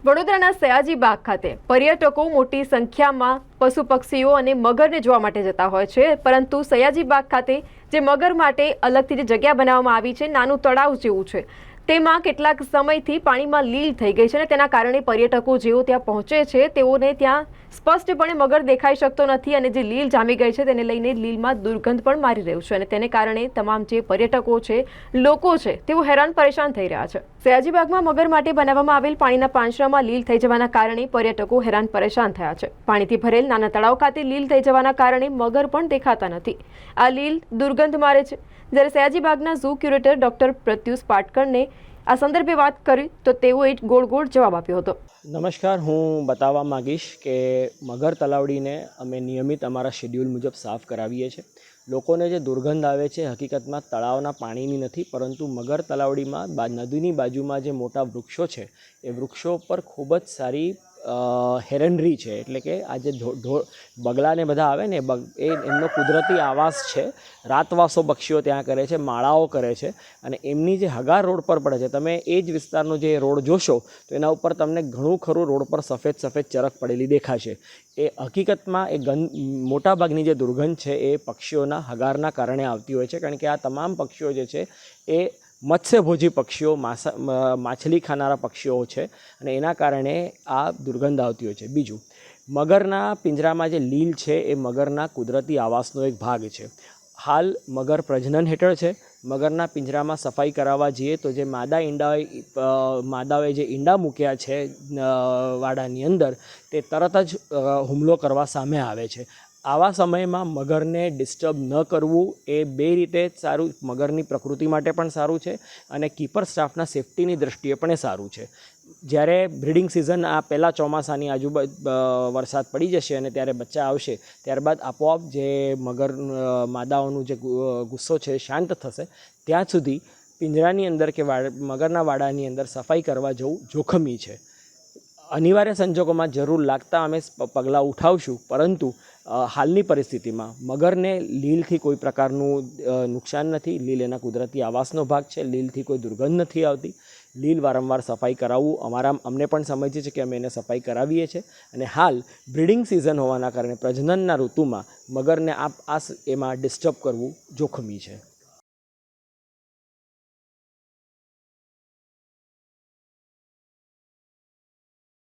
વડોદરાના સયાજી બાગ ખાતે પર્યટકો મોટી સંખ્યામાં પશુ પક્ષીઓ અને મગરને જોવા માટે જતા હોય છે, પરંતુ સયાજી બાગ ખાતે જે મગર માટે અલગથી જે જગ્યા બનાવવામાં આવી છે, નાનું તળાવ જેવું છે, તેમાં કેટલાક સમયથી પાણીમાં લીલ થઈ ગઈ છે અને તેના કારણે પર્યટકો જેઓ ત્યાં પહોંચે છે તેઓને ત્યાં સ્પષ્ટપણે મગર દેખાઈ શકતો નથી અને જે લીલ જામી ગઈ છે તેને લઈને લીલમાં દુર્ગંધ પણ મારી રહ્યું છે અને તેને કારણે તમામ જે પર્યટકો છે, લોકો છે, તેઓ હેરાન પરેશાન થઈ રહ્યા છે। સયાજી બાગમાં મગર માટે બનાવવામાં આવેલ પાણીના પાંજરામાં લીલ થઈ જવાના કારણે પર્યટકો હેરાન પરેશાન થયા છે। પાણીથી ભરેલ નાના તળાવ ખાતે લીલ થઈ જવાના કારણે મગર પણ દેખાતા નથી। આ લીલ દુર્ગંધ મારે છે। જ્યારે સયાજી બાગના ઝૂ ક્યુરેટર ડોક્ટર પ્રત્યુષ પાટકરને આ સંદર્ભે વાત કરી તો તેઓએ ગોળ ગોળ જવાબ આપ્યો હતો। નમસ્કાર, હું બતાવવા માંગીશ કે મગર તલાવડીને અમે નિયમિત અમારા શેડ્યુલ મુજબ સાફ કરાવીએ છીએ। લોકોને જે દુર્ગંધ આવે છે હકીકતમાં તળાવના પાણીની નથી, પરંતુ મગર તલાવડીમાં નદીની બાજુમાં જે મોટા વૃક્ષો છે એ વૃક્ષો પર ખૂબ જ સારી હેરનરી છે, એટલે કે આ જે બગલાને બધા આવે ને એ એમનો કુદરતી આવાસ છે। રાતવાસો પક્ષીઓ ત્યાં કરે છે, માળાઓ કરે છે અને એમની જે હગાર રોડ પર પડે છે, તમે એ જ વિસ્તારનો જે રોડ જોશો તો એના ઉપર તમને ઘણું ખરું રોડ પર સફેદ સફેદ ચરક પડેલી દેખાશે। એ હકીકતમાં એ મોટાભાગની જે દુર્ગંધ છે એ પક્ષીઓના હગારના કારણે આવતી હોય છે, કારણ કે આ તમામ પક્ષીઓ જે છે એ મત્સ્યભોજી પક્ષીઓ, માછલી ખાનારા પક્ષીઓ છે અને એના કારણે આ દુર્ગંધ આવતી હોય છે। બીજું, મગરના પિંજરામાં જે લીલ છે એ મગરના કુદરતી આવાસનો એક ભાગ છે। હાલ મગર પ્રજનન હેઠળ છે। મગરના પિંજરામાં સફાઈ કરાવવા જઈએ તો જે માદાઓએ જે ઈંડા મૂક્યા છે વાડાની અંદર, તે તરત જ હુમલો કરવા સામે આવે છે। આવા સમયમાં મગરને ડિસ્ટર્બ ન કરવું એ બે રીતે સારું, મગરની પ્રકૃતિ માટે પણ સારું છે અને કીપર સ્ટાફના સેફ્ટીની દ્રષ્ટિએ પણ એ સારું છે। જ્યારે બ્રીડિંગ સિઝન આ પહેલાં ચોમાસાની વરસાદ પડી જશે અને ત્યારે બચ્ચા આવશે, ત્યારબાદ આપોઆપ જે મગર માદાઓનું જે ગુસ્સો છે શાંત થશે। ત્યાં સુધી પિંજરાની અંદર કે મગરના વાડાની અંદર સફાઈ કરવા જવું જોખમી છે। અનિવાર્ય સંજોગોમાં જરૂર લાગતા અમે પગલાં ઉઠાવશું, પરંતુ હાલની પરિસ્થિતિમાં મગરને લીલથી કોઈ પ્રકારનું નુકસાન નથી। લીલ એના કુદરતી આવાસનો ભાગ છે। લીલથી કોઈ દુર્ગંધ નથી આવતી। લીલ વારંવાર સફાઈ કરાવવું અમને પણ સમજીએ છીએ કે અમે એને સફાઈ કરાવીએ છીએ અને હાલ બ્રીડિંગ સિઝન હોવાના કારણે પ્રજનનના ઋતુમાં મગરને એમાં ડિસ્ટર્બ કરવું જોખમી છે।